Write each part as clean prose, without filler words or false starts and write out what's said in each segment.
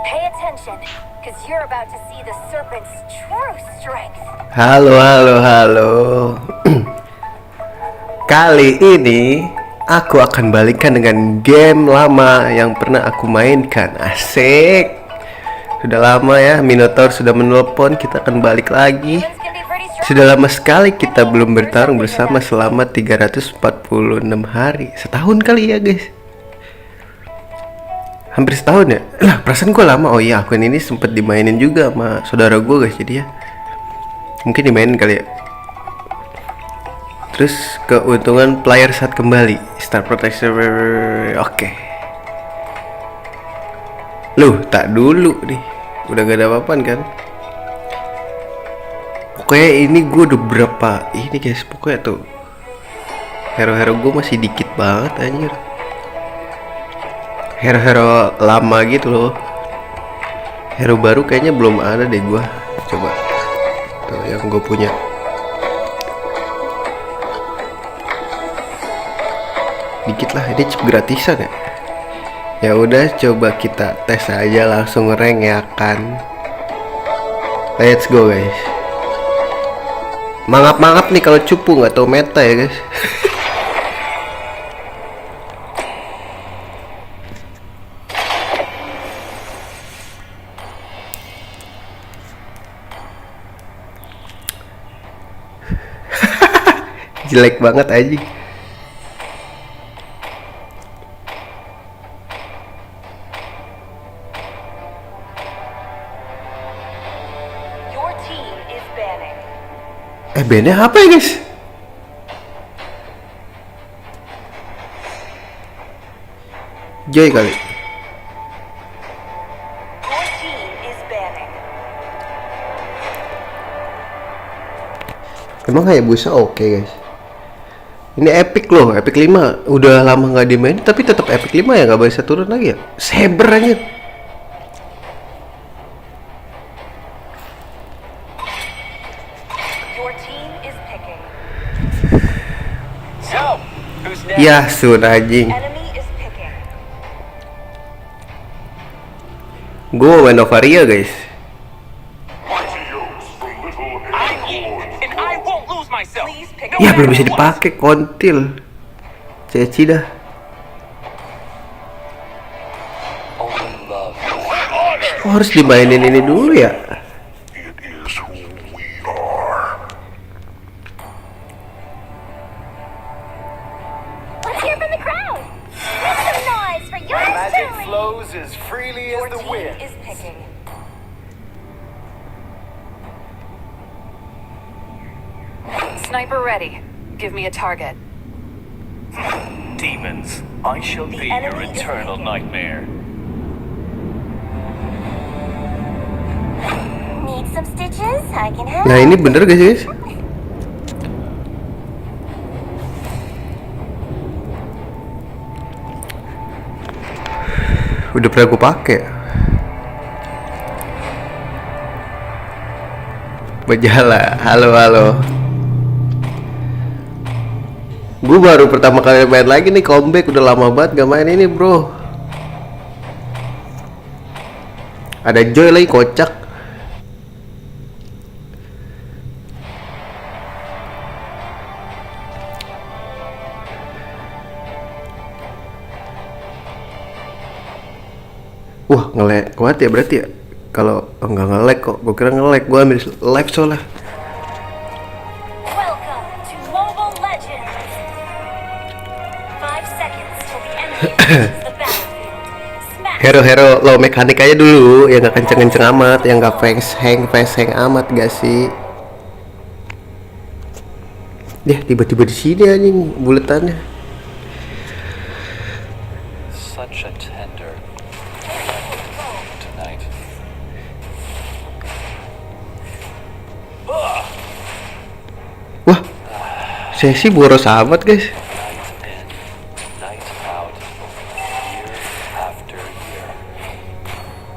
Pay attention, because you're about to see the serpent's true strength. Halo, halo, halo. Kali ini aku akan balikkan dengan game lama yang pernah aku mainkan. Asik. Sudah lama ya, Minotaur sudah menelpon, kita akan balik lagi. Sudah lama sekali kita belum bertarung bersama selama 346 hari. Setahun kali ya guys. Hampir setahun ya. Lah perasaan gue lama. Oh iya, akun ini sempet dimainin juga sama saudara gue guys. Jadi ya mungkin dimainin kali ya. Terus keuntungan player saat kembali Star Protection. Oke. Loh tak dulu nih. Udah gak ada apa-apaan kan. Pokoknya ini gue udah berapa ini guys. Pokoknya tuh hero-hero gue masih dikit banget anjir. Hero-hero lama gitu loh. Hero baru kayaknya belum ada deh gua. Coba tuh yang gue punya. Dikit lah, ini chip gratisan ya. Ya udah coba kita tes aja langsung rank ya kan. Let's go guys. Mangap-mangap nih kalau cupu nggak tahu meta ya guys. Jelek banget aja. Bandnya apa ya guys? Joy kali. Emang Hayabusa oke guys. Ini epic loh, epic 5. Udah lama nggak dimain tapi tetap epic 5 ya, nggak bisa turun lagi ya. Saber aja. Ya sudah anjing. Gue main Novaria guys. Ya belum bisa dipakai kontil. Ceci dah. Oh, harus dimainin ini dulu ya. Sniper ready. Give me a target. Demons, I shall be your eternal nightmare. Need some stitches? I can help. Nah ini bener gak sih guys? Udah pernah gue pakai. Bajala, halo halo. Gue baru pertama kali main lagi nih, comeback. Udah lama banget gak main ini bro. Ada Joy lagi kocak. Wah nge-lag kuat ya berarti ya. Kalau enggak nge-lag kok, gue kira nge-lag. Gue ambil live soalnya. Hero-hero low mekanik aja dulu, yang gak kenceng-kenceng amat, yang gak fast hang amat gak sih? Dia tiba-tiba di sini anjing buletannya. Such a tender tonight. Wah, sesi boros amat guys.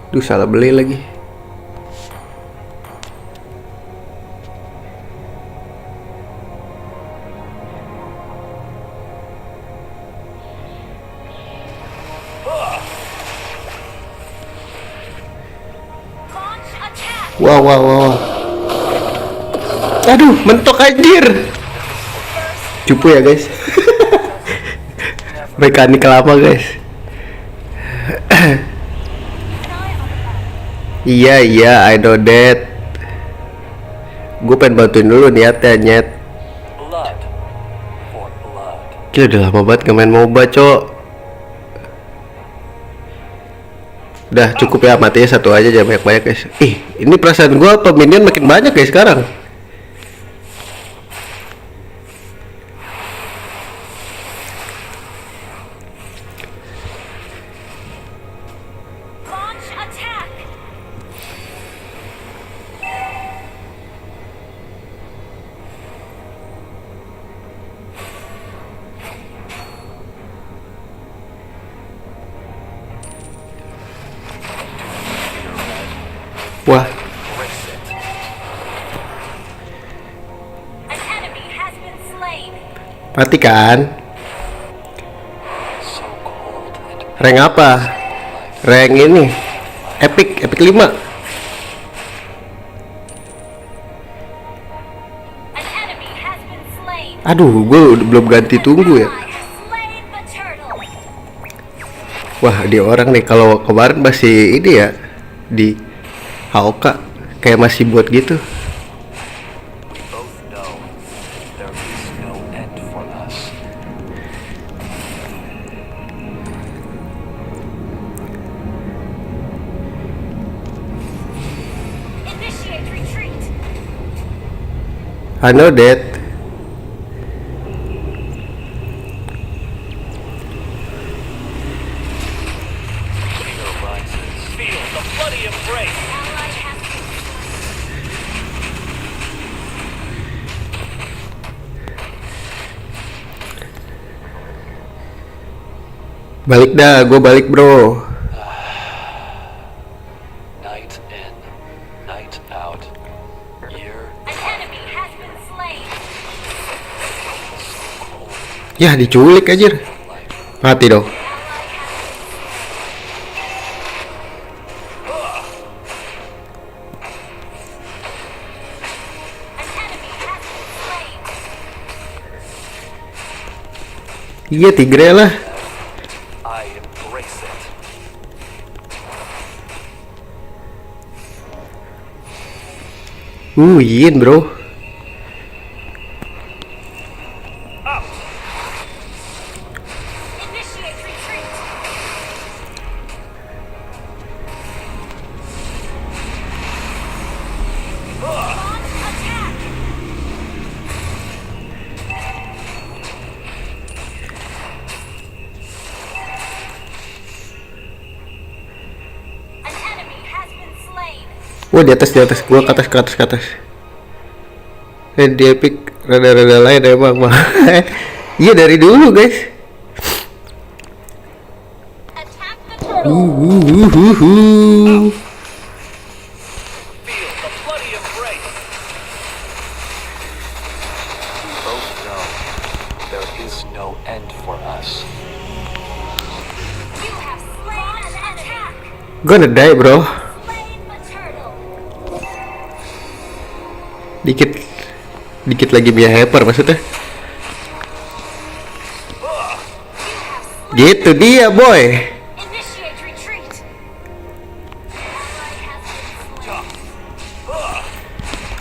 Duh salah beli lagi. Wow, wow, wow. Aduh, mentok anjir. Cupu ya guys. Mekanik lama guys. Iya, I know that. Gue pengen bantuin dulu niatnya, nyet. Blood for blood. Gila, udah lama banget gak main MOBA, cok. Udah cukup ya, matinya satu aja, jangan banyak-banyak guys. Ini perasaan gue apa minion makin banyak guys sekarang. Launch attack! Wah, Brace it. An enemy has been slain. mati kan? So cold and Rank apa? Rank ini Epic 5. An enemy has been slain. Aduh, gue belum ganti tunggu ya. Ally has slain the turtle. Wah, dia orang nih, kalau kemarin masih ini ya di HOK kayak masih buat gitu. we both know there is no end for us. Initiate retreat. I know that. Fear rises. Feel the bloody embrace. Ally has been slain. Balik dah, gue balik bro. Night in, night out. Year An enemy has been slain. Ya, diculik aja. life. Mati dong. An enemy has been slain. Iya, Tigre lah. I embrace it. Yin bro. Initiate retreat. Launch attack. An enemy has been slain. Wah, di atas gua ke atas. Di Epic rada-rada lain emang mah. Iya dari dulu guys. Attack the turtle. Uhuhuhuhu. Feel the bloody embrace. We both know there is no end for us. You have slain an attack. Gonna die bro. Slain the turtle. Dikit lagi Mia Hyper maksudnya. Gitu dia boy. Initiate retreat. Ally has been slain.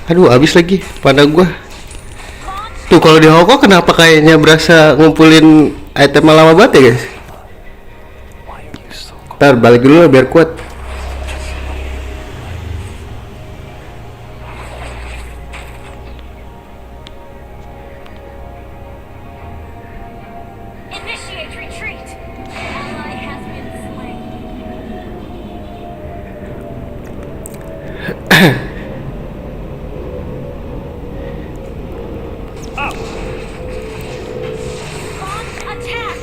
Aduh, habis lagi pada gua. Launch Tuh kalau di Hongkong kenapa kayaknya berasa ngumpulin item lama banget ya guys? Why are you so cold? Ntar balik dulu lah biar kuat. Initiate retreat. Ally has been slain. Launch attack.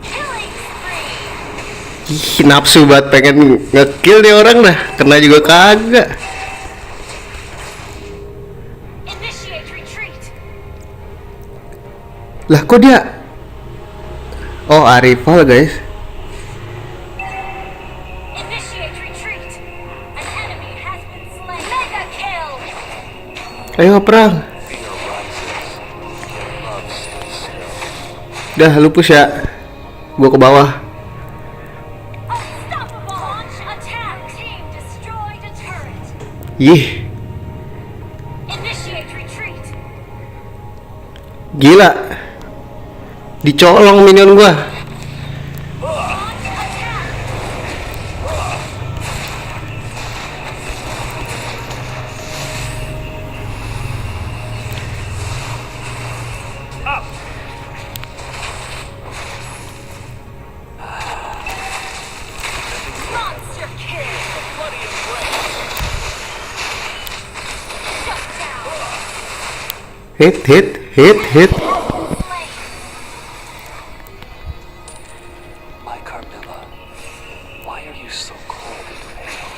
Killing spree. Ih, nafsu banget pengen ngekill nih orang dah. Kena juga kagak. Initiate retreat. Lah kok dia? Oh, Arifal guys. Initiate retreat. An enemy has been Ayo perang. Fear rises. Yet love stays still. Dah lu push ya. Gua ke bawah. Unstoppable! Launch attack! Team destroyed a turret! Yih, Initiate retreat! gila. Dicolong minion gua. Launch attack! Monster kill! Bloody embrace. Shut down! Hit. Slain! My Carmilla, why are you so cold and pale?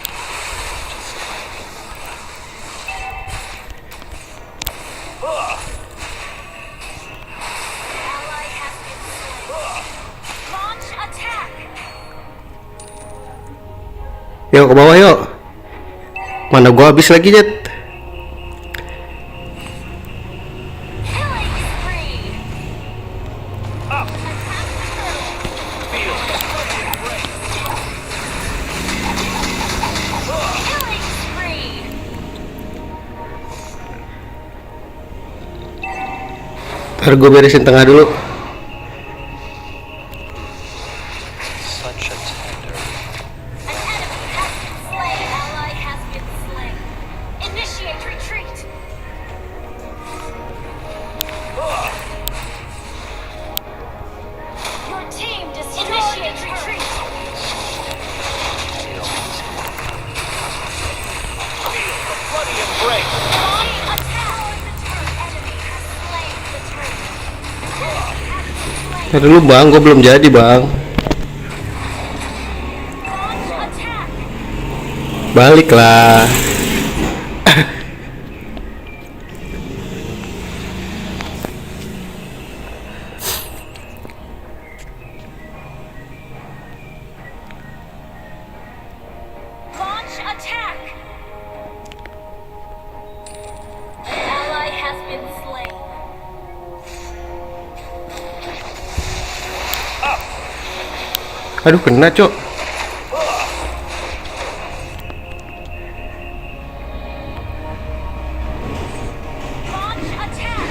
Just like in moonlight. Ally has been slain! Launch attack! Yuk ke bawah yuk. Mana gua habis lagi, Jet. Killing spree! Attack the turret! Feel the bloody embrace. Killing spree! Ntar gua beresin tengah dulu. Such a tender. An enemy has been slain! Ally has been slain! Initiate retreat! Your team initiate retreat! Feel the bloody embrace. Launch attack! The turret enemy has slain the turret! Enemy has been slain! Ntar dulu bang, gua belum jadi bang. Launch attack! Balik lah. Launch attack! An ally has been slain. Aduh kena cok. Launch attack!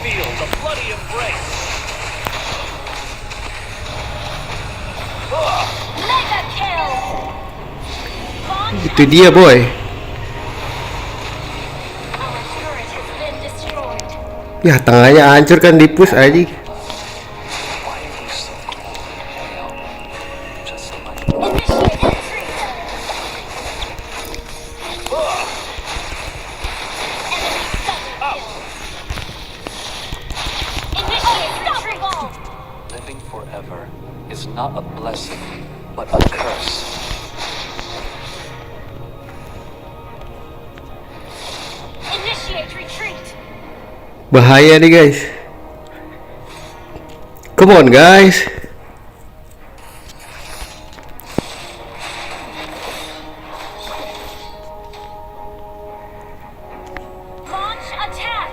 Feel the bloody embrace. Mega kill! Launch Itu dia boy. Our turret has been destroyed. Ya tengahnya hancur kan di push aja. Why are you so cold and pale? Just like Initiate retreat! Enemy double kill! Initiate retreat! living forever is not a blessing, but a curse. Initiate retreat! Bahaya nih guys. Come on guys. Launch attack!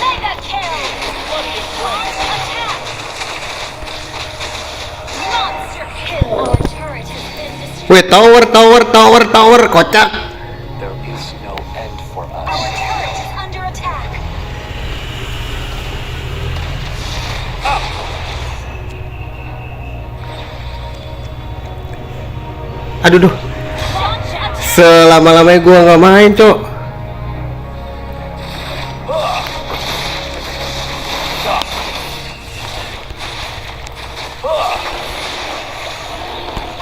Mega kill! Launch attack! Monster kill! Our turret has been destroyed. Weh, tower, kocak. There is no end for Our us. turret is under attack. Aduh duh. Launch attack! Selama-lamanya gua nggak main cok.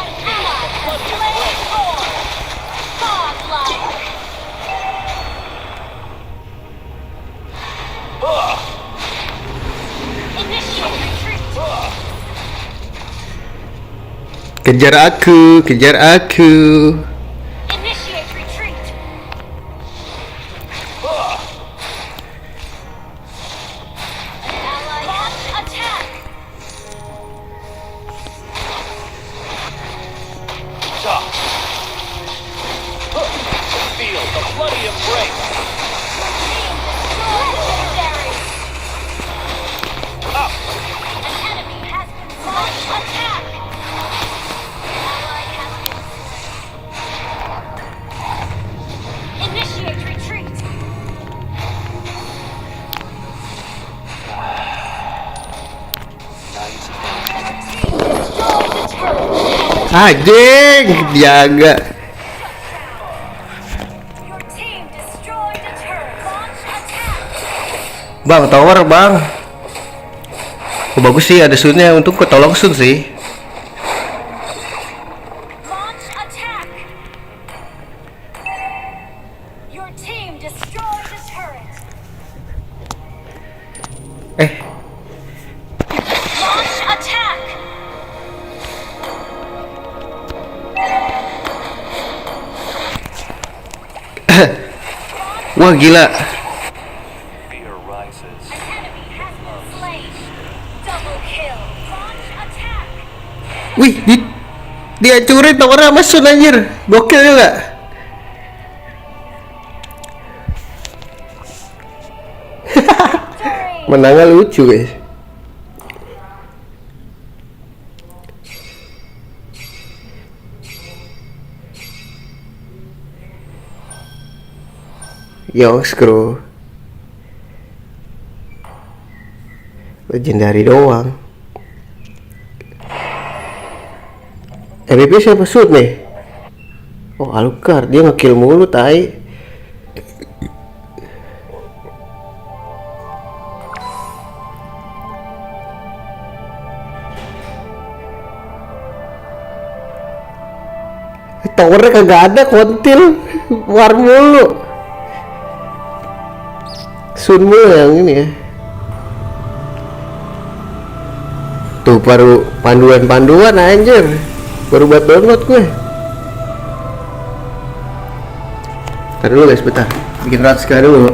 An ally has slain Thor! Godlike! Initiate retreat! Kejar aku. Initiate retreat! Anjing, jaga. Your team destroyed a turret. Launch attack. Bang, tower bang. Oh, bagus sih ada sunnya, untuk ketolong sun sih. Launch attack. Your team destroyed the turret. Launch attack. Wah gila. Fear rises. An enemy has been slain. Double kill. Launch attack. Wih, dihancurin towernya sama sun anjir. Gokil juga. Victory. Menangnya lucu guys. Yo, screw. Legendary doang. MVP siapa shoot nih? Oh, Alucard, dia ngekill mulu tai. Towernya kagak ada, kontil. War mulu. Sun mulu yang ini ya. Tuh baru panduan anjir. Baru buat download gue. Ntar dulu guys, bentar. Bikin Ratska dulu.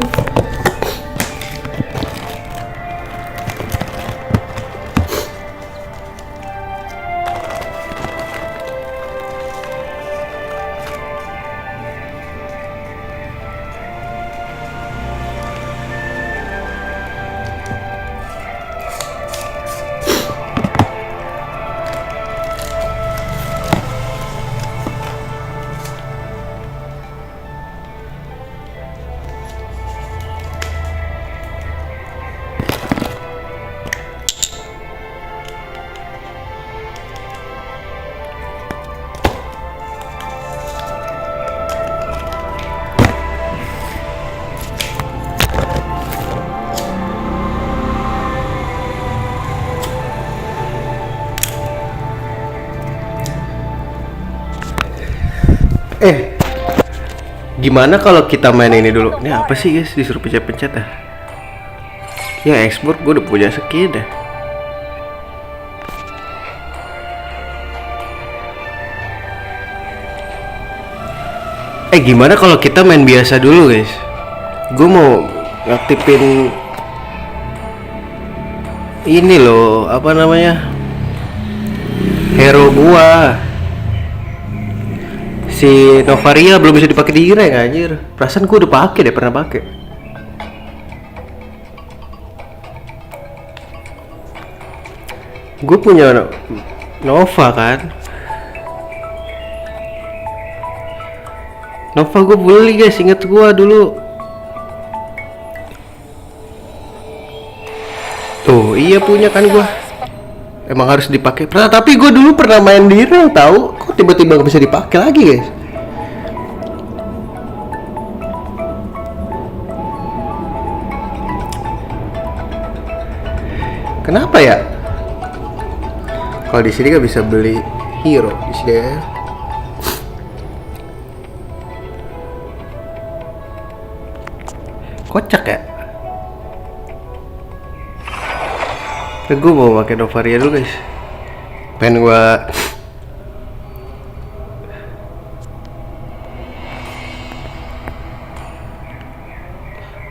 Gimana kalau kita main ini dulu? Ini apa sih guys? Disuruh pencet-pencet ya? Ya export, gue udah punya skin dah. Gimana kalau kita main biasa dulu guys? Gue mau ngaktifin ini loh, apa namanya? Hero gua. Si Novaria belum bisa dipakai di rank anjir. Perasaan gue udah pakai deh, pernah pakai. Gue punya Nova kan. Nova gue beli guys, inget gue dulu. Tuh, iya punya kan gue. Emang harus dipakai. Tapi gue dulu pernah main di rank tahu. Kok tiba-tiba gak bisa dipakai lagi guys? Kenapa ya? Kalau di sini gak bisa beli hero di sini ya. Kocak ya. Gue mau pakai Novaria dulu guys. Pengen gua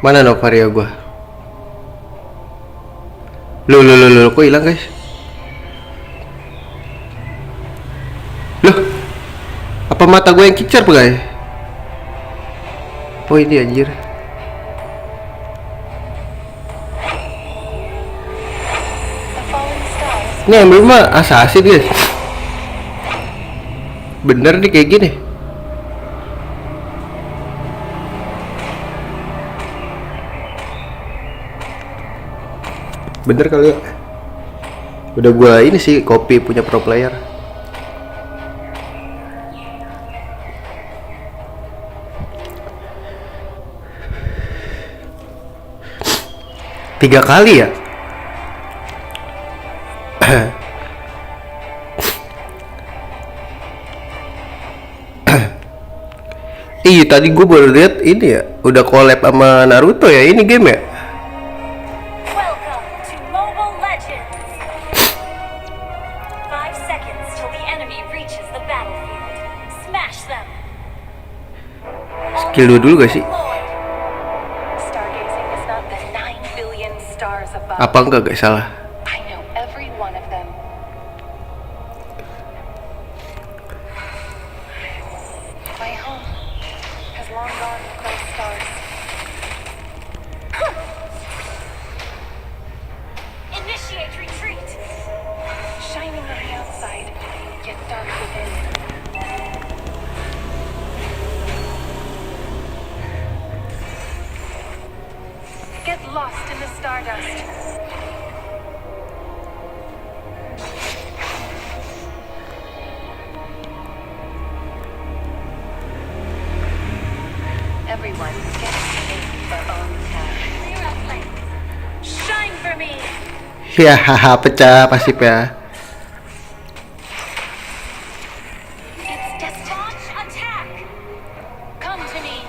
mana Novaria gua? Loh, kok hilang guys? Loh, apa mata gue yang kicar guys? Oh ini anjir. Ini emblem mah assassin guys. Bener nih kayak gini. Bener kali ya. Udah gua ini sih copy punya pro player. 3 kali ya. Ih, tadi gue baru lihat ini ya, udah collab sama Naruto ya ini game ya. Welcome to Mobile Legends. 5 seconds till the enemy reaches the battlefield. Smash them. Skill dulu gak sih? Stargazing is not the 9 billion stars above. Apa enggak gak salah? I know every one of them. My home has long gone with those stars. Initiate retreat. Shining on the outside, yet dark within. Get lost in the stardust. Everyone gets to make their own path. Clear out lanes. Shine for me. Ya, haha, pecah pasif ya. It's destined. Launch attack. Come to me.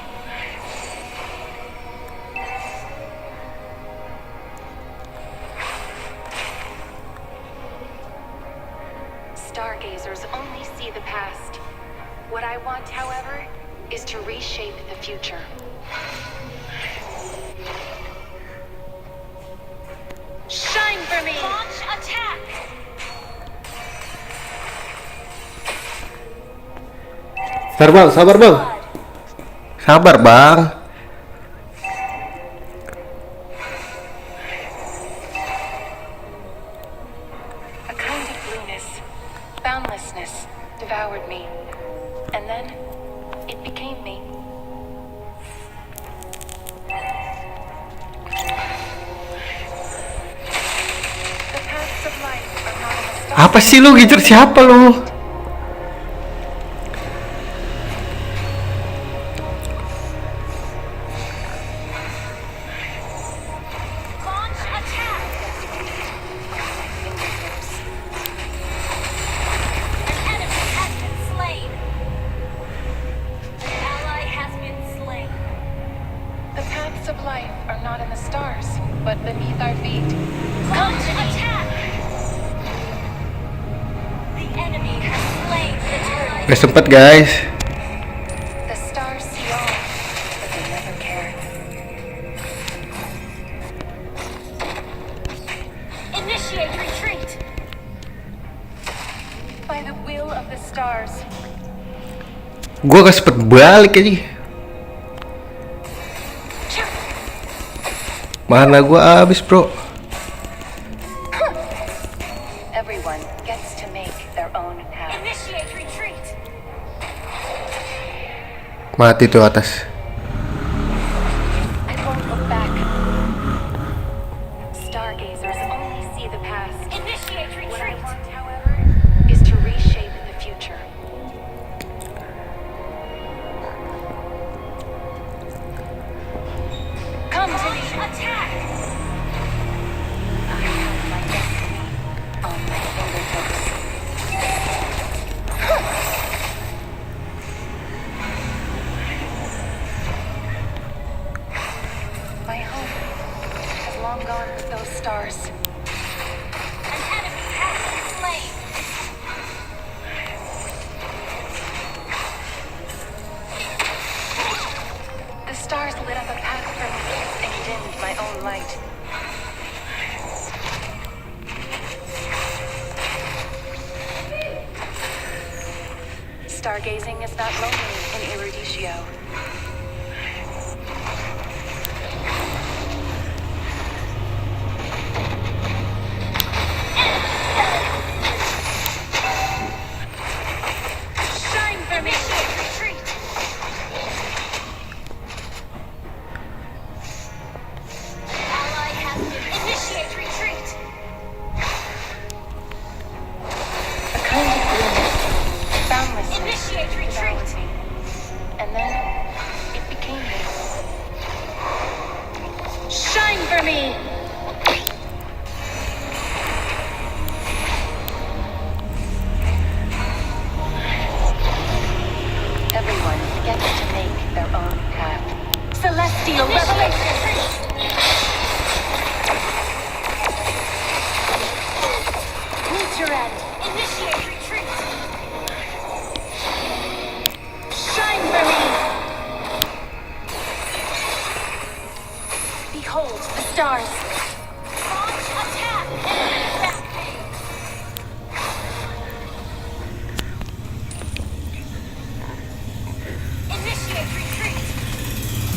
Stargazers only see the past. What I want, however, is to reshape the future. Shine for me. Launch attack. Sabar bang, sabar bang. Sabar bang. A kind of blueness, boundlessness, devoured me. And then, it became me. The paths of life are not in the stars. Apa sih lu ngincer siapa lu? Launch attack. An enemy has been slain. An ally has been slain. The paths of life are not in the stars, but beneath our feet. Launch attack. The enemy has slain the turret. Gak sempet guys. The stars see all, but they never care. Initiate retreat. By the will of the stars, Gua gak sempet balik aja. Mana gua abis bro. everyone gets to make their own path. Initiate retreat. Mati tuh atas. I won't look back. Stargazers only see the past. Initiate What I retreat. want, however, is to reshape the future. Come to me. Launch attack. I have my destiny on my fingertips. My home has long gone with those stars. An enemy has been slain. The stars lit up a path for me and dimmed my own light. Stargazing is not lonely in Eruditio. Shine for me. Initiate retreat. Ally has been. Initiate retreat. A kind of blueness, boundlessness, Initiate devoured retreat. me. And then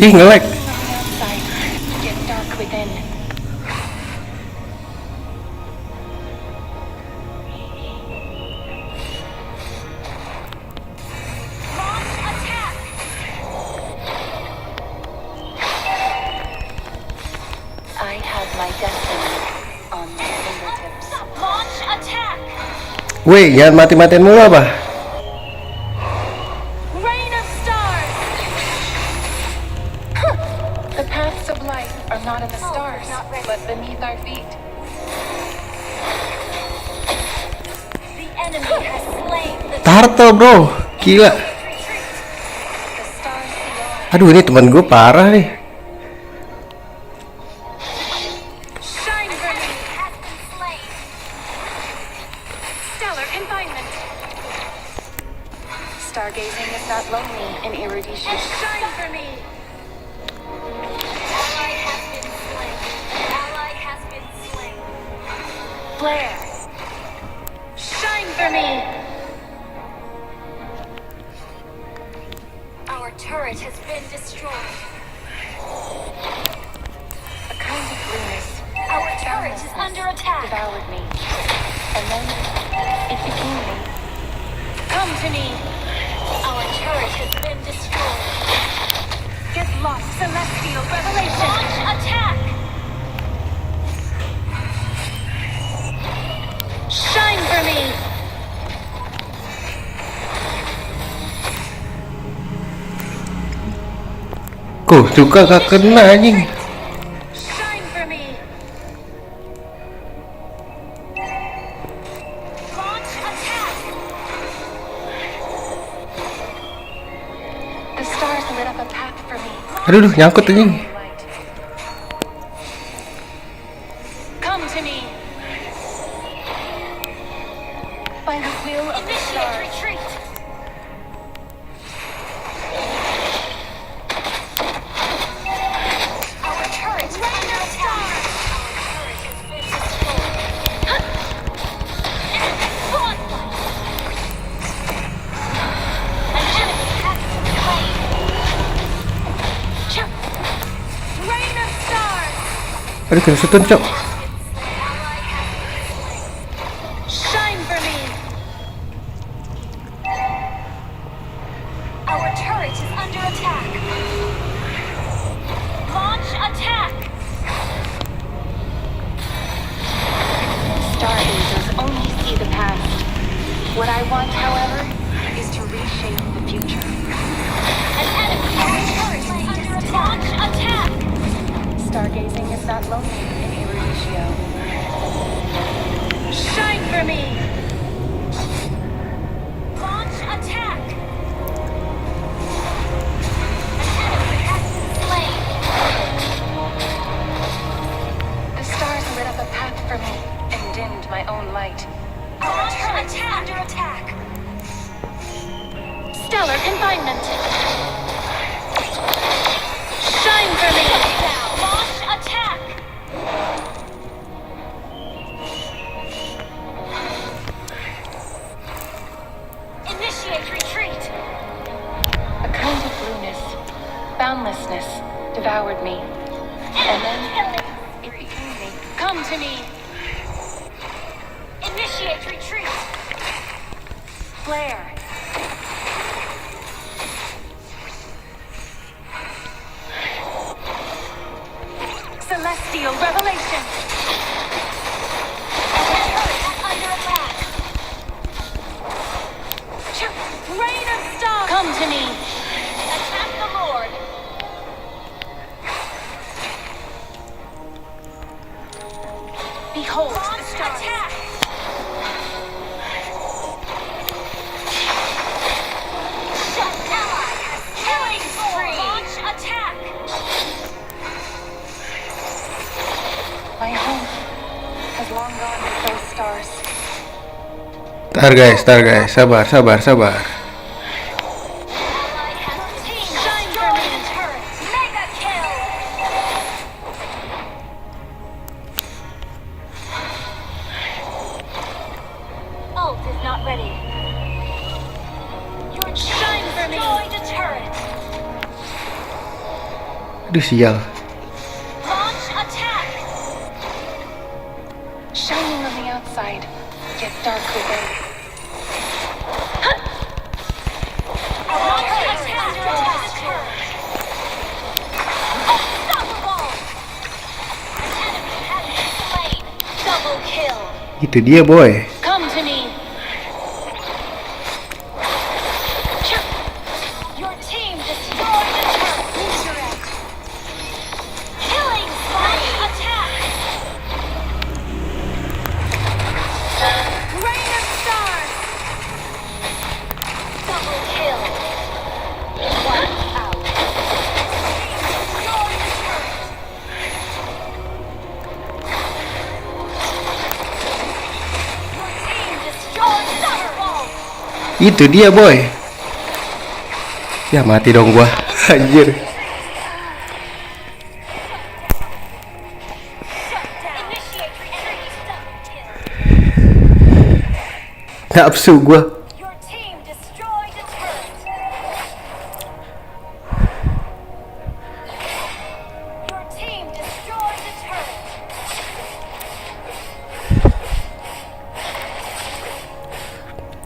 Ih, nge-lag. On the outside, yet dark within. Launch attack! I have my destiny on my fingertips. Launch attack! Weh, jangan mati-matian mulu apa? Rain of stars! The paths of light are not in the stars, not ready. but beneath our feet. The enemy has slain the Tarto, bro. Gila. retreat. The stars see all. Aduh, ini teman gue parah nih. Shine for me! Has been slain. Stellar confinement. Stargazing is not lonely in Iriditia. Shine for me! Ally has been slain. Ally has been slain. Flare. Shine for me! Our turret has been destroyed. A kind of blueness Our turret is under attack. devoured me. And then it became me. Come to me! Our turret has been destroyed. Get lost, celestial revelation! Launch attack! Shine for me! Kok juga gak kena anjing. Shine for me! Launch attack! The stars lit up a path for me. Aduh, nyangkut anjing. Light. Come to me! By the will of the Initiate stars. retreat. Our turret is under attack. Our turret has been destroyed. Enemy spotlight. An enemy has been slain. Rain of stars! Aduh, kena setun, cok. Ally has been slain. Shine for me! Our turret is under attack. Launch attack. Stargazers only see the past. What I want, however, is to reshape the future. An enemy turret is under attack. Launch attack. Stargazing is not lonely in Iriditia. Shine for me! Launch attack. An enemy has been slain. The stars lit up a path for me and dimmed my own light. Our turret is under attack. Stellar confinement! Shine for me! Down. Launch attack. Initiate retreat. A kind of blueness, boundlessness, devoured me. And then it became me. Come to me! Initiate retreat. Flare! Celestial revelation! Our turret is under attack. Rain of stars! Come to me! Attack the Lord. Behold the Launch stars! attack. Shut ally has killing spree. Launch attack. My home has long gone with those stars. Tar guys, sabar, sabar, sabar. Ally has team Shine for me. destroyed the turret. Mega kill. Ult is not ready. Your Shine for me. destroyed the turret. Aduh sial. Launch attack. Shining on the outside, yet dark within. Launch attack. Unstoppable. An enemy has been slain. Double kill. Itu dia boy. Come to me. Your team destroyed the turret. Resurrect. Killing spree. Attack. Rain of stars. Double kill. One out. Destroy the turret. Your team destroyed the turret. Itu dia boy. Ya mati dong gua. Anjir. Initiate retreat. Double kill. Nafsu gua. Your team destroyed a turret. Your team destroyed a turret.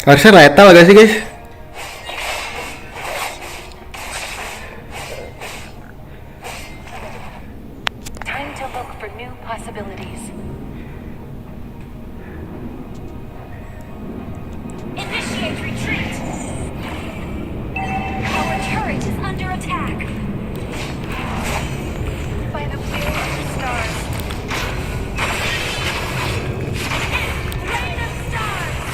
Harusnya lethal gak sih guys? Time to look for new possibilities. Initiate retreat. Our turret is under attack. By the will of the stars. Rain of stars.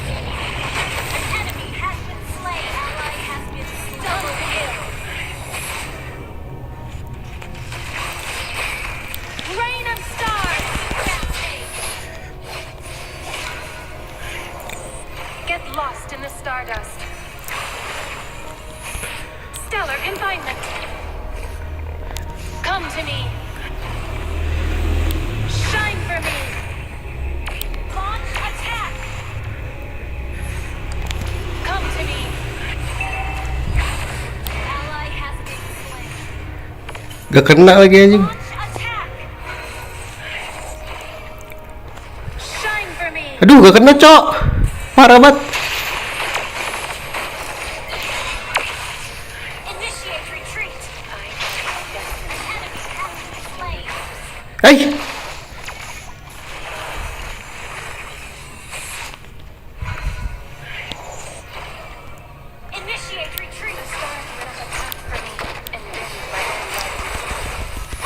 An enemy has been slain. Ally has been slain. Double kill. Rain of stars. Rampage. Get lost in the stardust. Stellar confinement. Come to me. Shine for me. Launch attack. Come to me. Ally has been slain. Gak kena lagi anjing. Launch attack. Shine for me. Aduh gak kena cok. Parah banget. Initiate retreat. I am my destiny. An enemy has been slain. Hai. Initiate retreat. The stars lit up a path for me and dimmed my own light.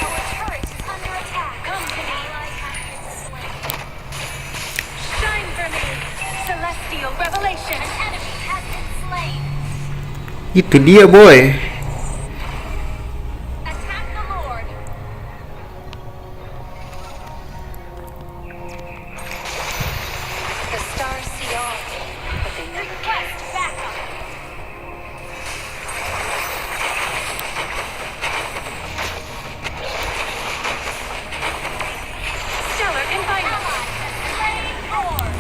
Our turret is under attack. Come to me. Ally has been slain. Shine for me. Celestial revelation. An enemy has been slain. Itu dia boy. Attack the Lord. The stars see all, but they never Request backup. stellar confinement. Ally has slain Lord.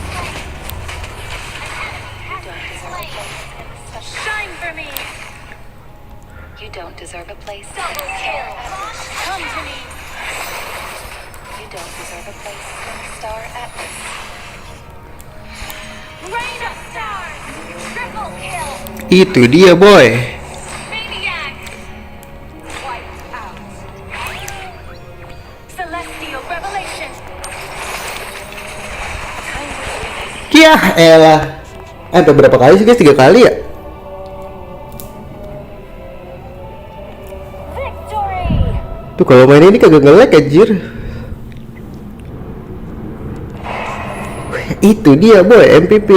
An enemy has Don't been deserve a slain. place in the special. Shine for me. You don't deserve a place in Double the kill. star atlas. Come to me. You don't deserve a place in the star atlas. Rain of stars. Triple kill. Itu dia boy. Maniac. Wiped out. Celestial revelation. Time to release. Ya elah. Sampai berapa kali sih guys? 3 kali ya? Victory. Tuh kalau main ini kagak nge-lag anjir. Itu dia boy, MVP.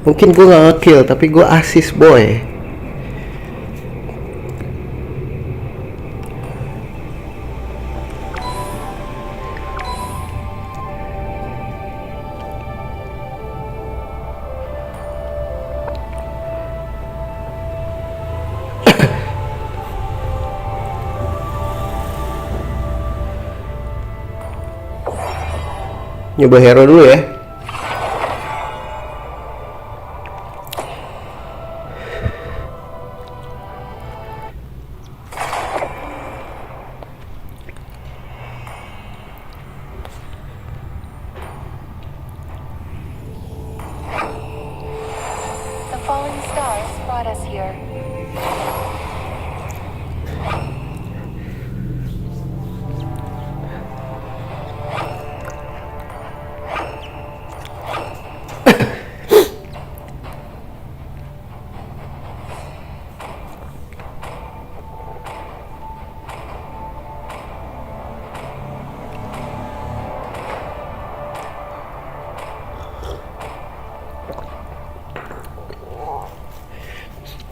Mungkin gue gak nge-kill, tapi gue assist boy. Nyoba hero dulu ya. stars brought us here.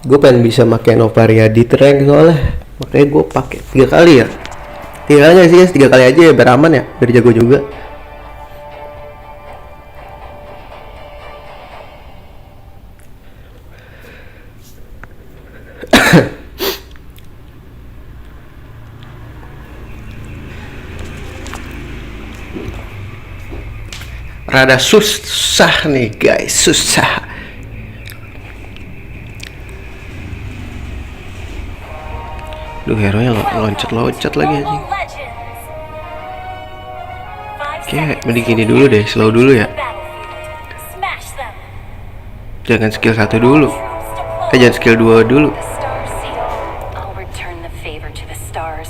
Gue pengen bisa pakai Novaria di rank soalnya, makanya gue pakai 3 kali ya. 3 kali nggak sih guys? 3 kali aja ya, biar aman ya, biar jago juga. Rada susah nih guys, susah. Duh, hero nya loncat-loncat lagi anjing. Oke, mending gini dulu deh, slow dulu ya. Jangan skill 1 dulu. Jangan skill 2 dulu. The star seal. I'll return the favor to the stars.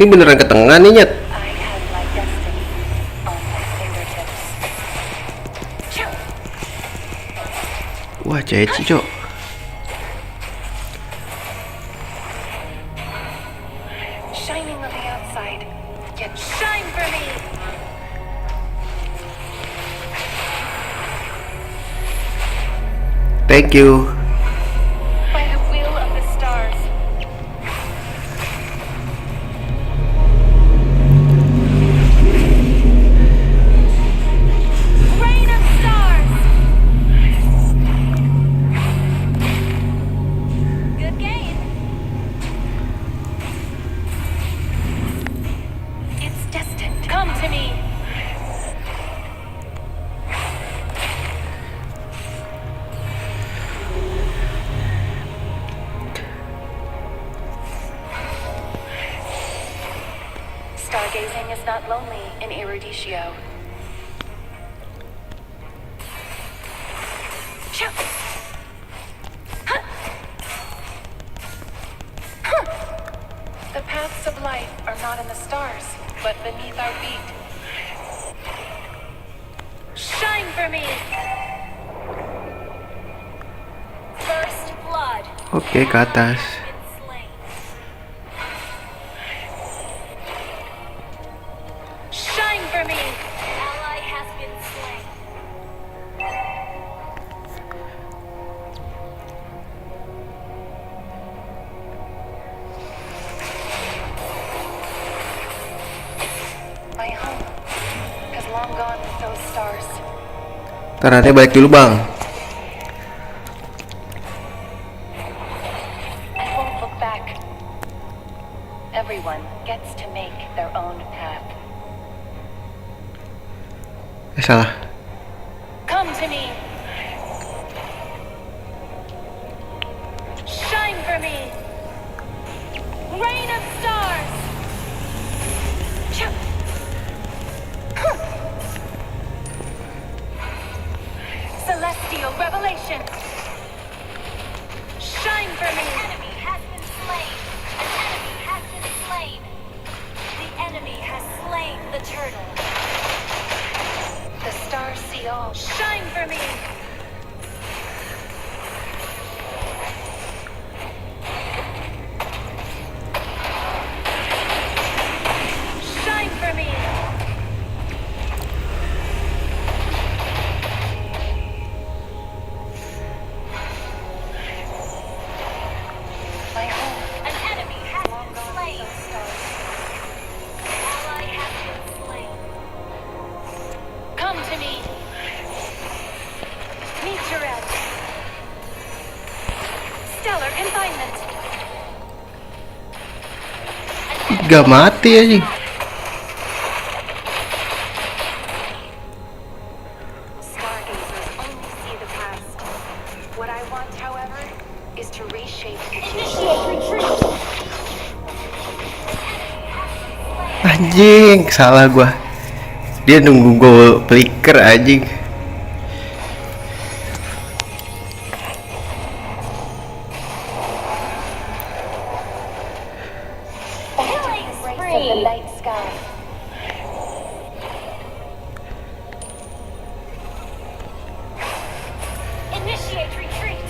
Ini beneran ke tengah nih, Nyet. I had my destiny on my fingertips. Wah, ceci, Cok. Shining on the outside, yet shine for me. Thank you. By the will of the stars. Rain of stars. Good game. It's destined. Come to me. Stargazing is not lonely in Eruditio. The paths of life are not in the stars, but beneath our feet. Shine for me. First blood. Oke, ke atas. Been slain. Shine for me. Ally has been slain. My home has long gone with those stars. Ntar nanti balik dulu, Bang. I won't look back. Everyone gets to make their own path. Salah. Come to me. Shine for me. Rain of stars. Celestial revelation. Shine for me. An enemy has been slain. An enemy has been slain. The enemy has slain the turtle. The star seal. Shine for me. Shine for me. My home. An enemy has been slain. An ally has been slain. Come to me. Meet your end. Stellar confinement. Gak mati aja. Stargazers only see the past. What I want, however, is to reshape the future. Initiate retreat. Anjing, salah gua. Dia nunggu gue flicker anjing. Killing Of the spree. night sky. Initiate retreat.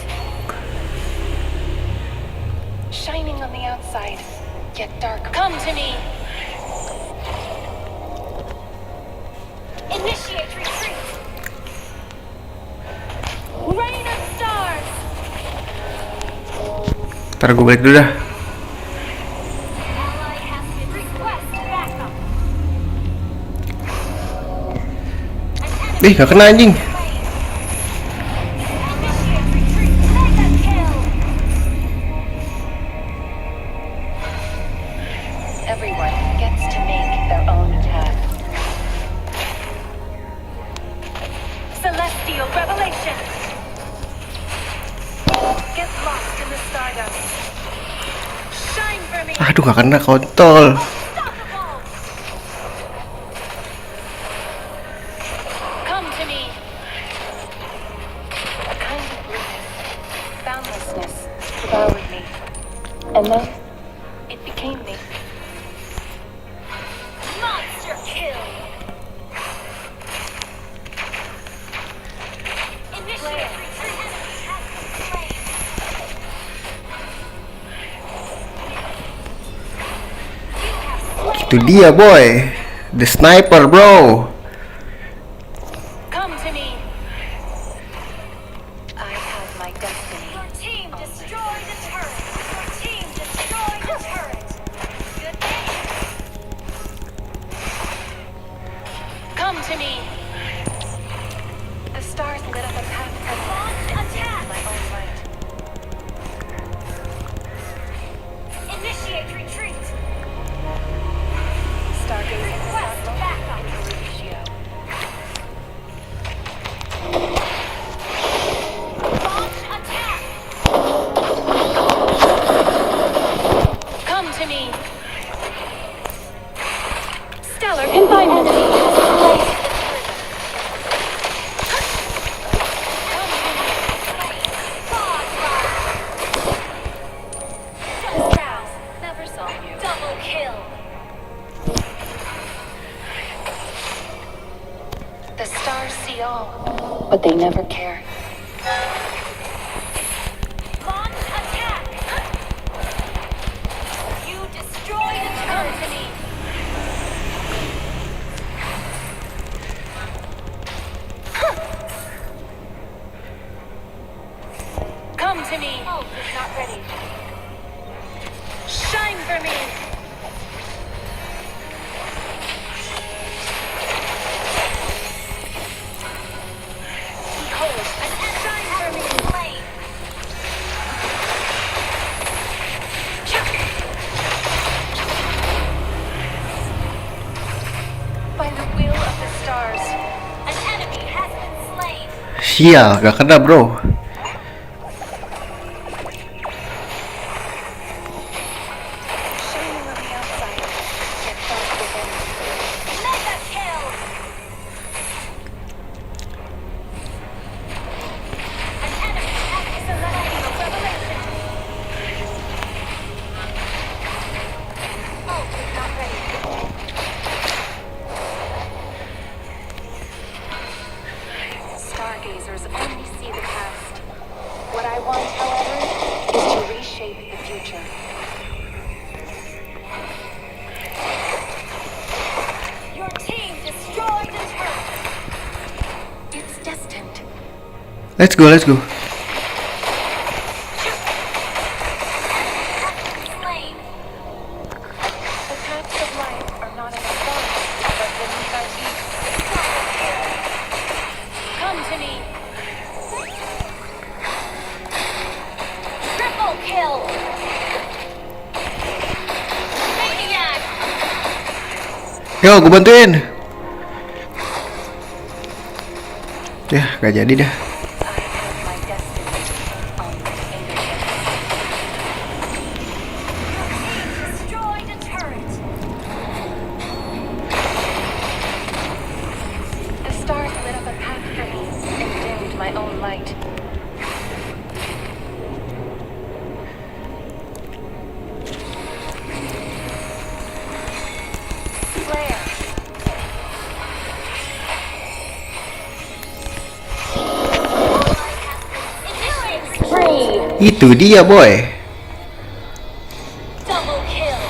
Shining on the outside, yet darker. Come to me. Initiate retreat. Rain of stars. Ntar gue balik dulu dah. Ally has been request backup. An enemy Gak kena anjing. slain. Initiate retreat. Mega kill. Everyone gets to make their own path. Celestial revelation. Get lost in the stardust. Shine for me. Aduh gak kena kontol. Unstoppable. Come to me. A kind of blueness, boundlessness devoured me. And then it became me. Monster kill. Initiate retreat. Has been slain. You have slain. Itu dia boy. The sniper bro. Come to me. I have my destiny. Your team destroyed a turret. Your team destroyed a turret. Good day. Come to me. The stars lit up a path for me Launch in attack. my own light. Initiate retreat. Stargazing Request backup. Horatio. Launch attack. Come to me. Stellar confinement. Never saw you. Double kill. The stars see all, but they never care. Launch attack. You destroyed a turret. To me. Come to me. Ult is not ready. Shine for me. Behold, an enemy has been slain. By the will of the stars, An enemy has been slain. Sial gak kena bro. shining on the outside, yet dark within. Mega kill. An enemy has been celestial revelation. Ult is not ready. Stargazers only see the past. What I want, however, is to reshape the future. Your team destroyed a turret. It's destined. Let's go, let's go. Slain. The paths of life are not in the forest, but beneath our feet. Come to me. Triple kill. Maniac. Yo, gue bantuin. Ya, gak jadi dah. I have my destiny on my fingertips. Destroyed a turret. Itu dia boy. Double kill.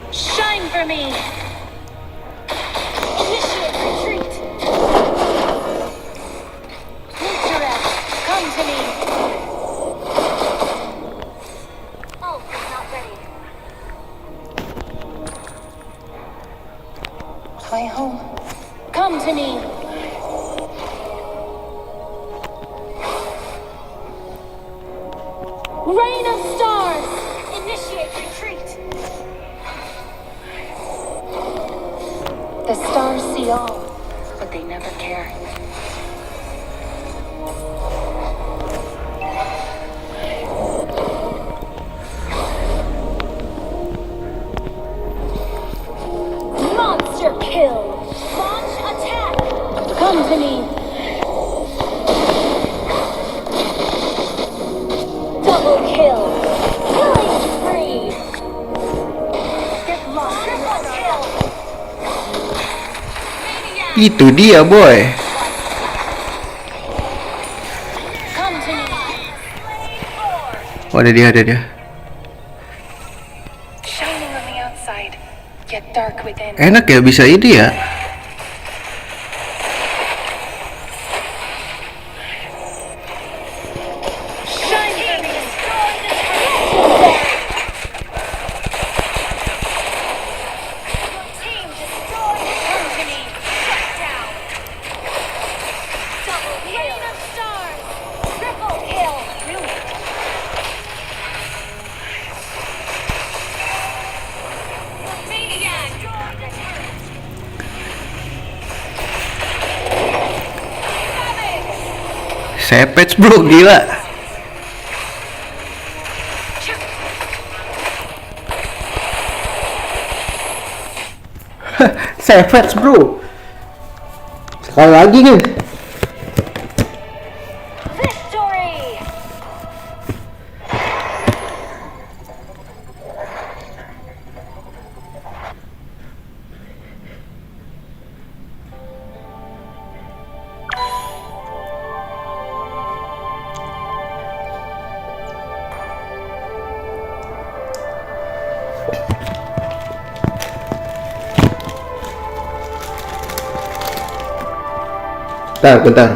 Shine for me. Initiate retreat. Interest, come to me. Oh, it's not ready. Fly home. Come to me. Rain of stars. Initiate retreat. The stars see all, but they never care. Monster kill. Launch attack. Come to me. Double kill. Killing spree. Get lost. Triple kill. Maniac. Itu dia boy. Come to me. Oh, ada dia. Shining on the outside, yet dark within. Enak ya bisa ini ya. Shine for me. Destroy the legendary. Your team destroyed the company. Shut down. Double kill. Rain of stars. Triple kill. Brilliant. Maniac. Destroy the turret. Savage. Savage bro, gila. Savage bro. Sekali lagi nih. Victory. Bentar.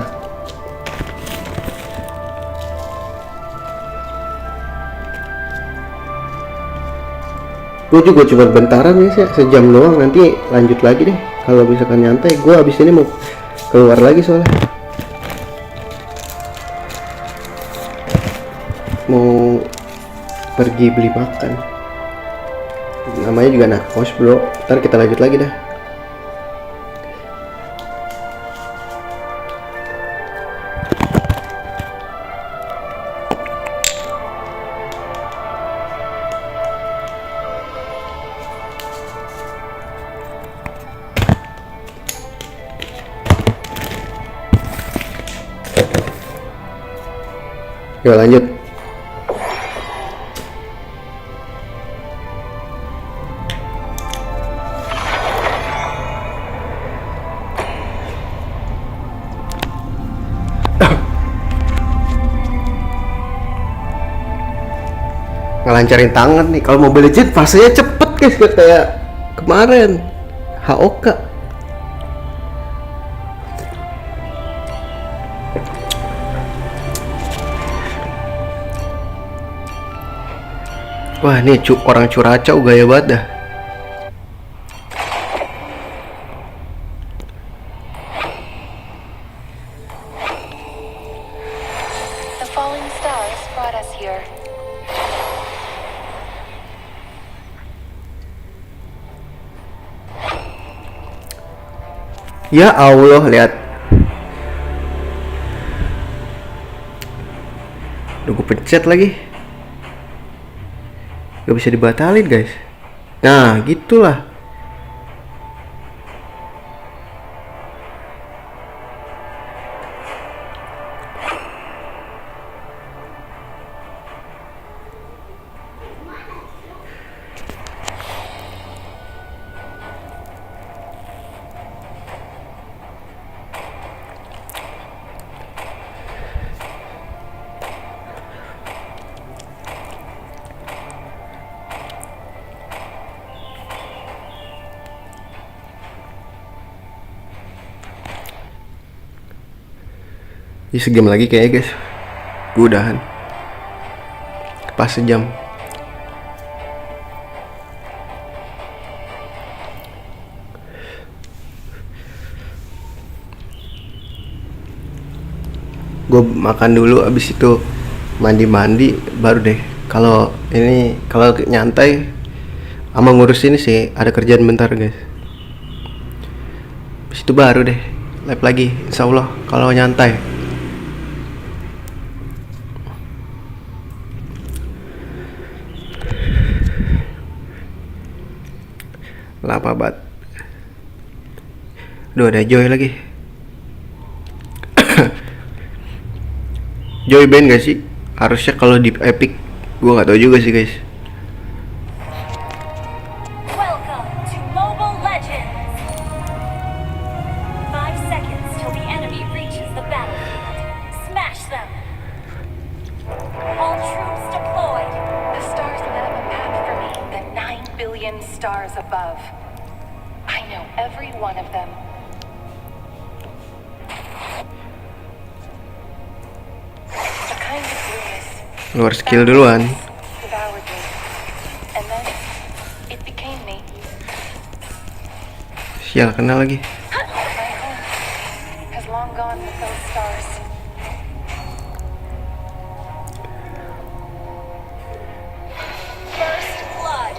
Gue juga cuma bentaran ya sih, sejam doang, nanti lanjut lagi deh. Kalau misalkan nyantai, gue abis ini mau keluar lagi soalnya. Mau pergi beli makan. Namanya juga anak kos bro. Ntar kita lanjut lagi dah. Yuk lanjut. Ngelancarin tangan nih. Kalau Mobile Legends fasenya cepet guys, gak kayak kemarin HOK. Wah, ini orang curacau gaya banget dah. The falling stars brought us here. Ya Allah, lihat. Udah gue pencet lagi. Gak bisa dibatalin guys. Nah gitulah. Ini segame lagi kayaknya guys. Gue udahan. Pas sejam. Gue makan dulu, abis itu mandi-mandi baru deh. Kalau ini kalau nyantai sama ngurus ini sih ada kerjaan bentar guys. Abis itu baru deh live lagi insya Allah kalau nyantai. Lama banget. Duh, ada Joy lagi. Joy band gak sih? Harusnya kalau di Epic. Gua nggak tahu juga sih guys. Welcome to Mobile Legends. 5 seconds till the enemy reaches the battlefield. Smash them. All troops deployed. The stars lit up a map for me. The 9 billion stars above. I know every one of them. A kind of blueness Luar skill duluan. devoured me. And then it became me. Sial, kena lagi. My home has long gone with those stars. First blood.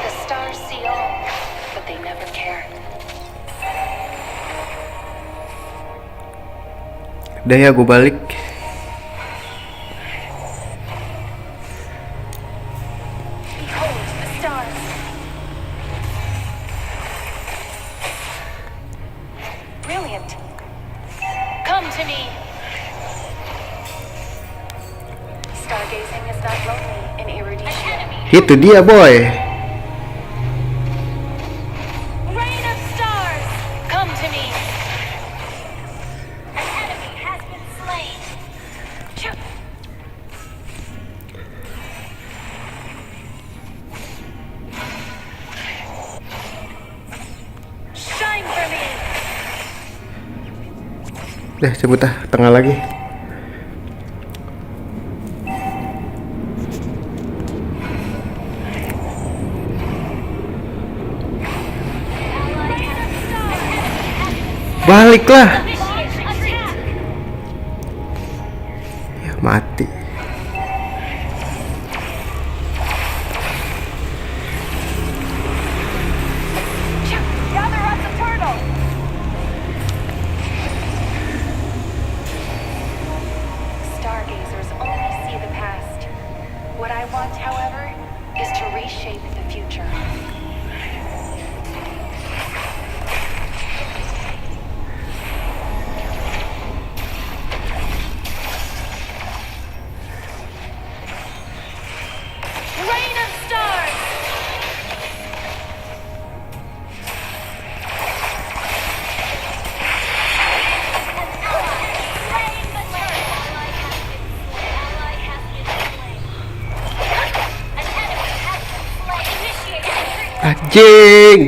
The stars see all, but they never care. Udah ya, gue balik. Behold the stars. Brilliant. Come to me. Stargazing is not lonely in Eruditia. Itu dia boy. Rain of stars. Come to me. An enemy has been slain. Choo. Shine for me. Udah cabut ah, tengah lagi. Baliklah. Initiate attack. Ya, mati. Gather up the turtle. Stargazers only see the past. What I want, however, is to reshape the future. Rain of stars. Slain the turret. Ally has been slain. An enemy has been slain. Initiate retreat. Anjing.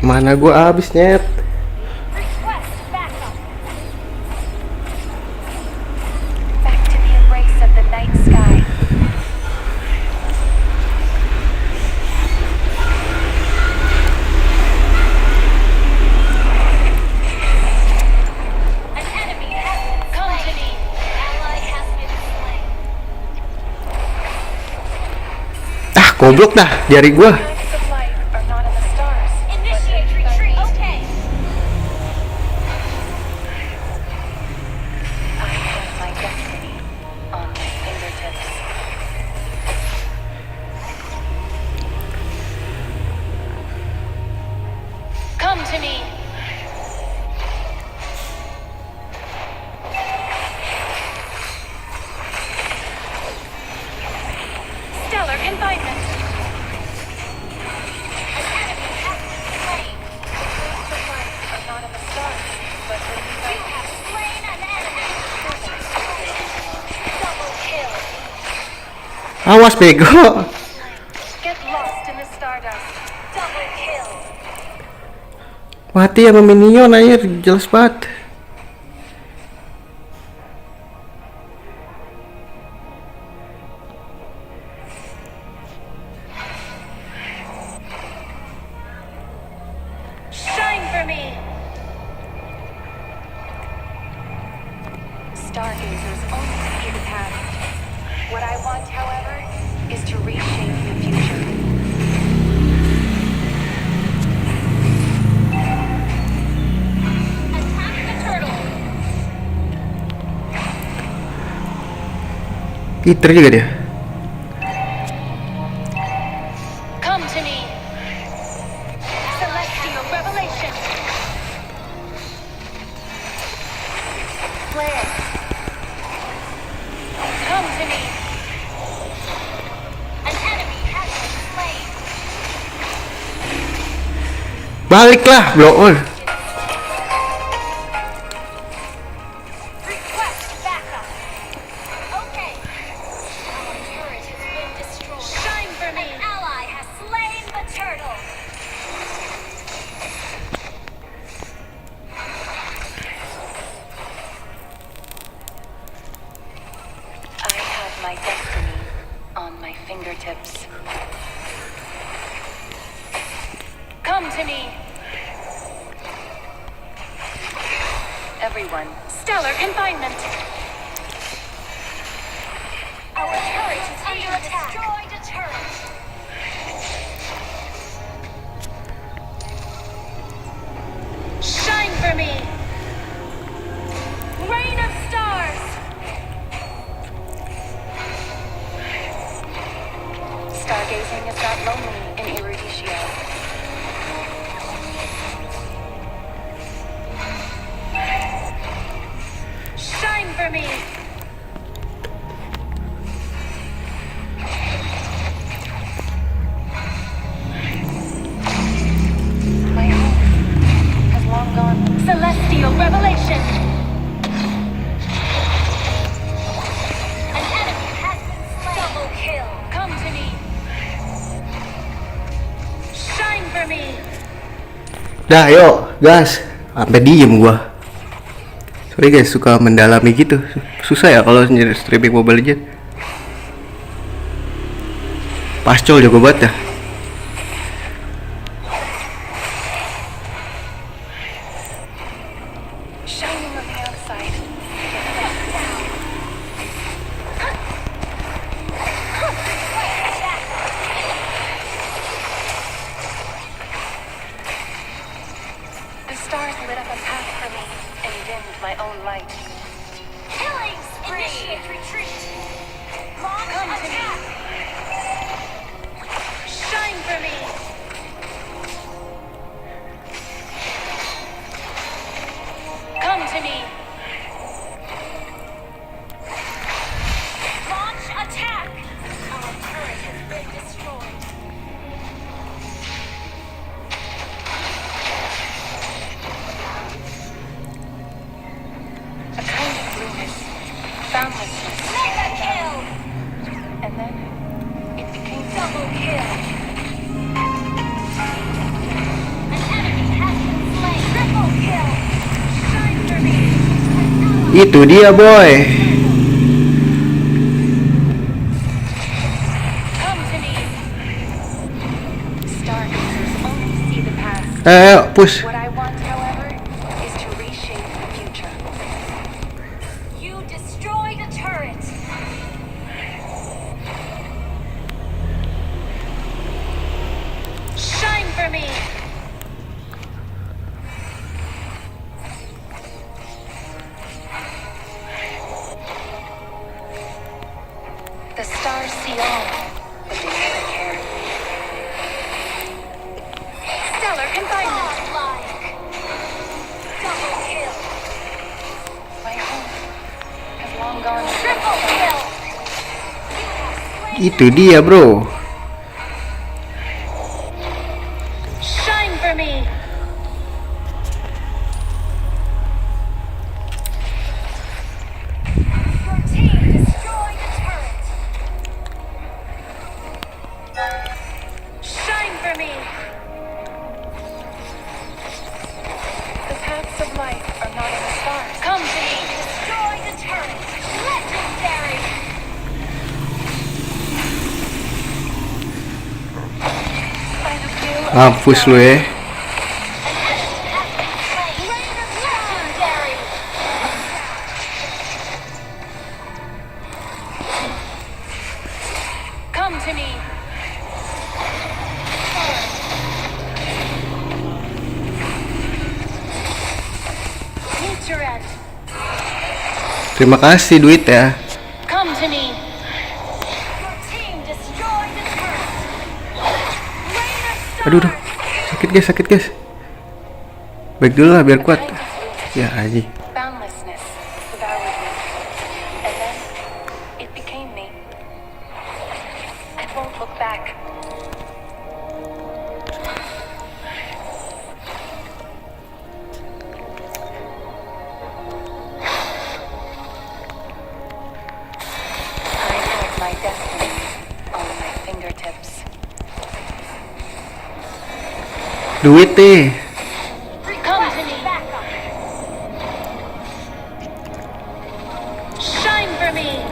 Mana gua abis nyet. Request backup. Back to the embrace of the night sky. An enemy has been Come to slain. me. Ally has been slain. Ah, goblok dah jari gua. Knives of light are not in the stars. Initiate retreat. Okay. I have my destiny on my fingertips. Come to me. Stellar confinement. An enemy has been slain. Knives of light are not in the stars, but in the You have slain an enemy. Double kill. Awas bego. Get lost in the stardust. Double kill. Mati sama minion anjir, jelas banget. Shine for me. Stargazers only see the past. What I want, however, is to reshape the future. Attack the turtle. Peter juga dia. Come to me. Celestial revelation. Flare. Come to me. An enemy has been slain. Baliklah, bro. Request backup. Okay. Our turret has been destroyed. Shine for me. An ally has slain the turtle. I have my destiny on my fingertips. Come to me. Everyone, stellar confinement. Our turret is under attack. Destroyed a turret. Shine for me. Rain of stars. Stargazing is not lonely in Eruditio. Shine for me. My home has long gone. Celestial revelation. An enemy has been slain. Double kill. Come to me. Shine for me. Dah, yuk, gas. Sampai diem gua. Sorry guys, suka mendalami gitu. Susah ya kalau streaming Mobile Legends. Pascol jago banget ya. Shining on the outside. The stars lit up a path for me and dimmed my own light. Killing spree. Initiate retreat. Launch Come to me. attack. Shine for me. Come to me. Launch attack. Our turret has been destroyed. A kind of blueness, boundlessness, Mega kill. and then it became Double kill. An enemy has been slain. Triple kill. shine for me. Itu dia, boy. Come to me. Stargazers only see the past. Ayo, push. What I want, however, is to reshape the future. You destroyed a turret. Shine for me. The stars see all, but they never care. Stellar confinement. Godlike. Double kill. My home has long gone. Triple kill. Itu dia, bro. Shine for me. Your team destroyed a turret. Shine for me. Mampus lu ya. Legendary. Come to me. Meet your end. Terima kasih duit ya. Come to me. Your team destroyed the turret. Rain of stars. Aduh, sakit guys. Baik dulu lah biar kuat. Ya aji. Boundlessness devoured me. And then it became me. I won't look back. I have my destiny on my fingertips. Duit deh. Come to me. Backup. Shine for me.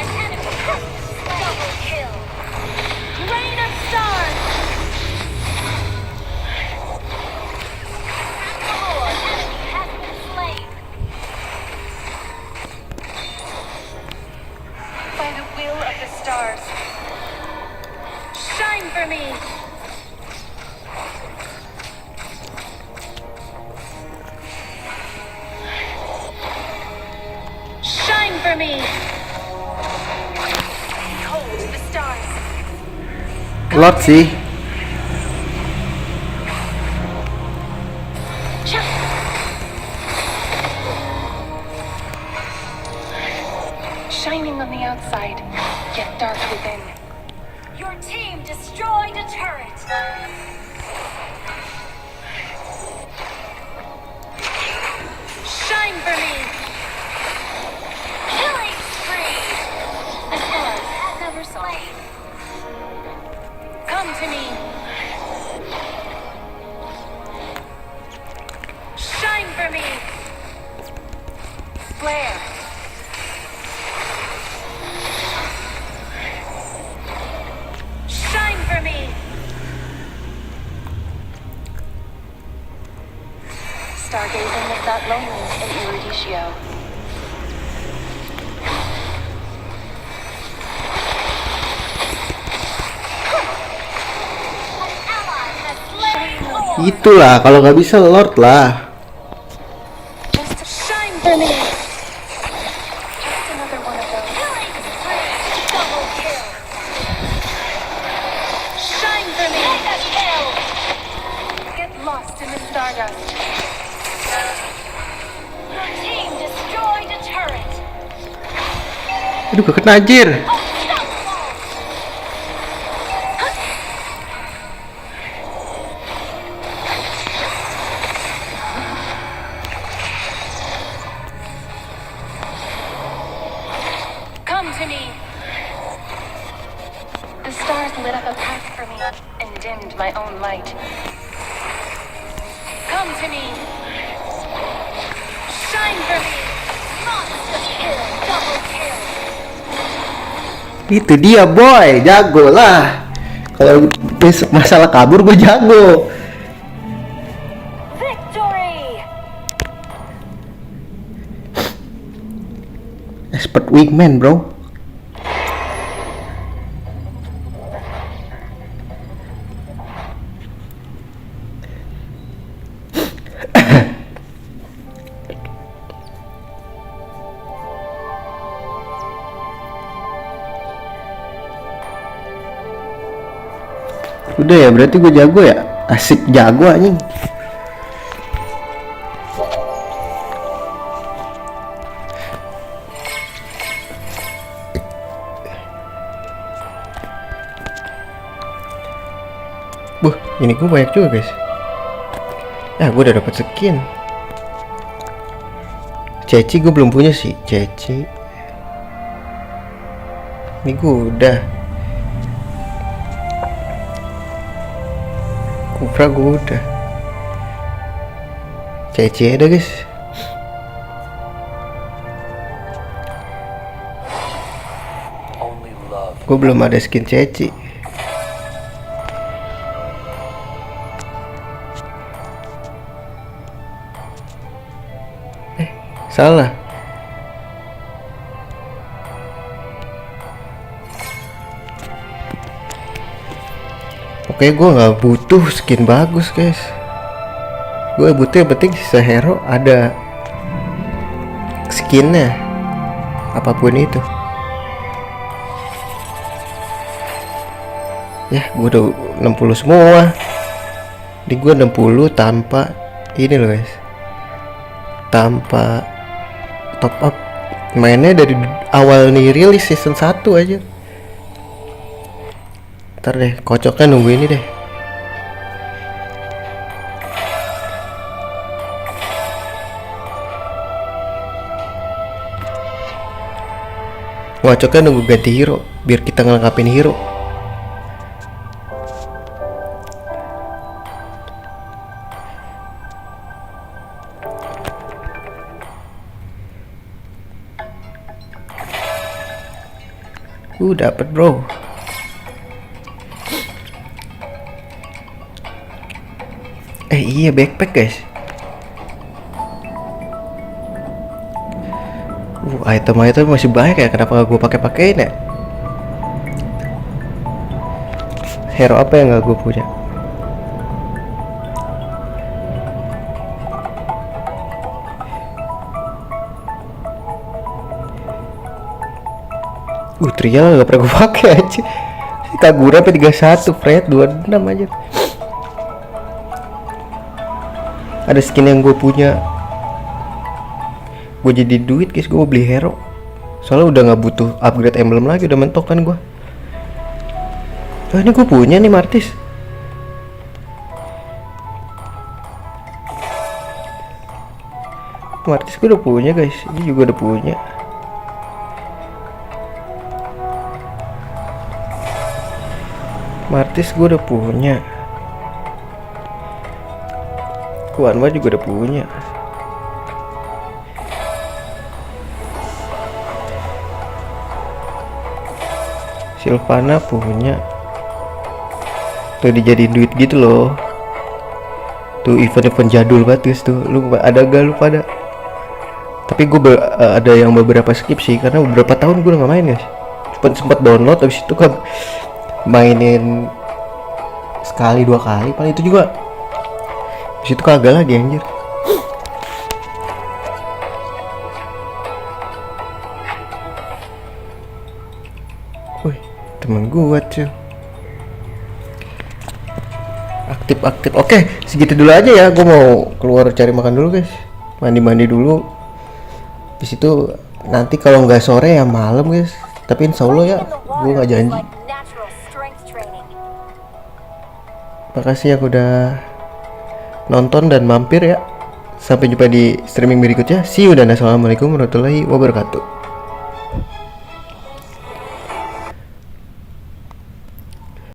An enemy has been double kill. Rain of stars. An enemy has been slain. By the will of the stars. Shine for me. Shine for me. Behold the stars. Lot sih. Shining on the outside, yet dark within. Your team destroyed a turret. Shine for me. Killing spree. An enemy has never slain. Come to me. Shine for me. Flare. Shine for me. Stargazing is not lonely in Eurydicio. An ally has slain Lord. Itulah kalau nggak bisa Lord lah. Just shine for me. Just another one of those. Killing spree. Double kill. Shine for me. Mega kill. Get lost in the stardust. Your team destroyed a turret. Aduh, gak kena anjir. Unstoppable. Come to me. The stars lit up a path for me and dimmed my own light. Come to me. Shine for me. Monster kill. Double kill. Itu dia boy, jago lah. Kalau besok masalah kabur gue jago. Victory. Expert wingman bro. Udah ya, berarti gue jago ya. Asik jago anjing. Wah, ini gue banyak juga guys. Nah, gue udah dapat skin. Ceci gue belum punya sih, Ceci. Ini gue udah. Kupra gue udah. Ceci ada guys. Gue belum ada skin Ceci. Salah. Oke, gue nggak butuh skin bagus guys. Gue butuh yang penting sisa hero ada skinnya, apapun itu. Ya, gue udah 60 semua. Di gue 60 tanpa ini loh guys, tanpa top up. Mainnya dari awal nih rilis season 1 aja. Ntar deh, kocoknya nunggu ini deh. Kocoknya nunggu ganti hero biar kita ngelengkapin hero. Dapet bro. Iya backpack guys. Item-item masih banyak ya. Kenapa gak gue pakai-pakein ya? Hero apa yang gak gue punya? Trial gak pernah gue pakai aja. Kagura P31, Fred 26 aja. Ada skin yang gue punya. Gue jadi duit guys, gue mau beli hero. Soalnya udah gak butuh upgrade emblem lagi, udah mentok kan gue. Oh, ini gue punya nih Martis. Martis gue udah punya guys, ini juga udah punya. Martis gue udah punya. Kuanwa juga udah punya. Sylvana punya. Tuh dijadiin duit gitu loh. Tuh event-event jadul banget guys tuh. Lu ada gak lu pada? Tapi gue ada yang beberapa skip sih karena beberapa tahun gue udah gak main guys. Cuma sempat download habis itu kan mainin sekali 2 kali paling, itu juga habis itu kagak lagi anjir. Wih, temen gua cuy aktif. Oke, segitu dulu aja ya. Gue mau keluar cari makan dulu guys, mandi dulu. Di situ nanti kalau nggak sore ya malam guys, tapi insya Allah ya gue nggak janji. Makasih yang udah nonton dan mampir ya. Sampai jumpa di streaming berikutnya. See you dan assalamualaikum warahmatullahi wabarakatuh.